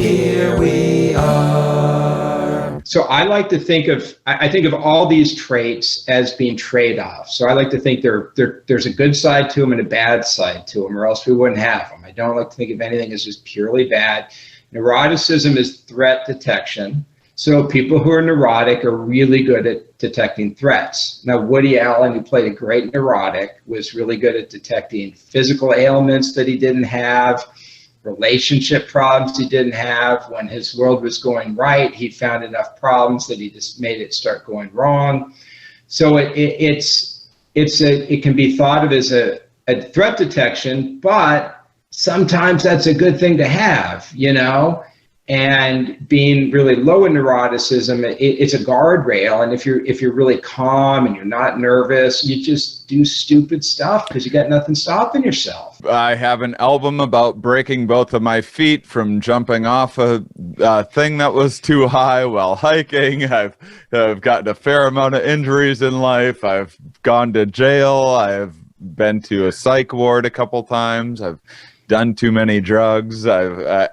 here we are. So I like to think of, I think of all these traits as being trade-offs. So I like to think there's a good side to them and a bad side to them, or else we wouldn't have them. I don't like to think of anything as just purely bad. Neuroticism is threat detection. So people who are neurotic are really good at detecting threats. Now, Woody Allen, who played a great neurotic, was really good at detecting physical ailments that he didn't have, relationship problems he didn't have. When his world was going right, he found enough problems that he just made it start going wrong. So it can be thought of as a threat detection, but sometimes that's a good thing to have, you know. And being really low in neuroticism, it's a guardrail. And if you're really calm and you're not nervous, you just do stupid stuff because you got nothing stopping yourself. I have an album about breaking both of my feet from jumping off a thing that was too high while hiking. I've gotten a fair amount of injuries in life. I've gone to jail. I've been to a psych ward a couple times. I've done too many drugs. I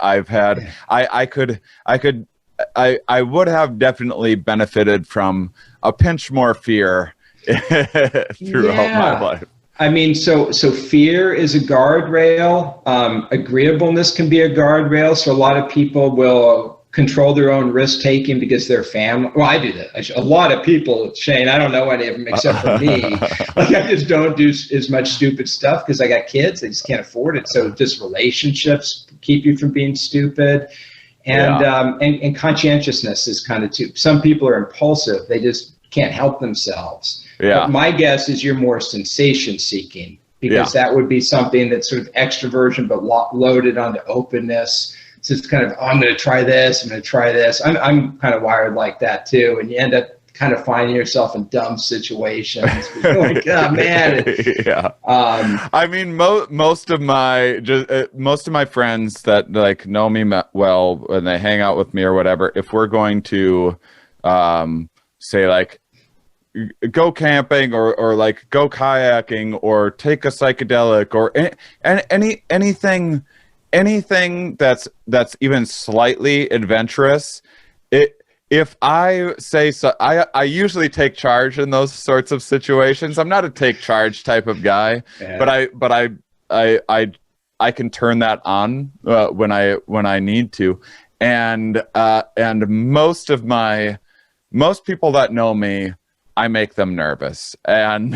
would have definitely benefited from a pinch more fear throughout my life. I mean, so fear is a guardrail. Agreeableness can be a guardrail. So a lot of people will control their own risk taking because their family. Well, I do that. A lot of people, Shane, I don't know any of them except for me. Like, I just don't do as much stupid stuff because I got kids. I just can't afford it. So just relationships keep you from being stupid. And conscientiousness is kind of too. Some people are impulsive. They just can't help themselves. Yeah. But my guess is you're more sensation seeking, because that would be something that's sort of extroversion but loaded onto openness. So it's kind of, oh, I'm going to try this, I'm going to try this. I'm kind of wired like that too, and you end up kind of finding yourself in dumb situations. You're like, oh man. I mean, most of my friends that like know me well and they hang out with me or whatever, if we're going to say like go camping or like go kayaking or take a psychedelic or anything that's even slightly adventurous, if I say so, I usually take charge in those sorts of situations. I'm not a take charge type of guy, but I can turn that on when I need to, and most people that know me, I make them nervous, and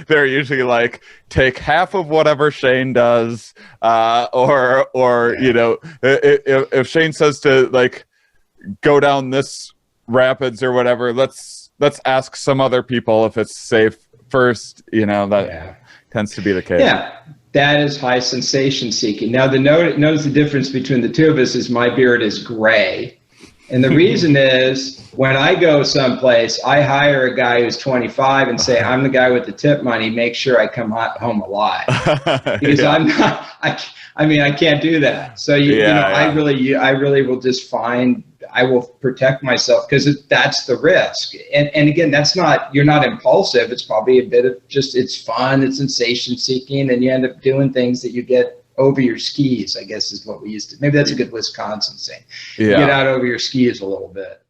they're usually like, take half of whatever Shane does, or you know, if Shane says to like go down this rapids or whatever, let's ask some other people if it's safe first. You know, that tends to be the case. Yeah, that is high sensation seeking. Now, notice the difference between the two of us is my beard is gray. And the reason is, when I go someplace, I hire a guy who's 25 and say, I'm the guy with the tip money, make sure I come home alive. Because I'm not, I can't do that. So, I really will just I will protect myself, because that's the risk. And again, you're not impulsive. It's probably a bit of just, it's fun, it's sensation seeking, and you end up doing things that you get over your skis, I guess is what we used to. Maybe that's a good Wisconsin saying. You get out over your skis a little bit.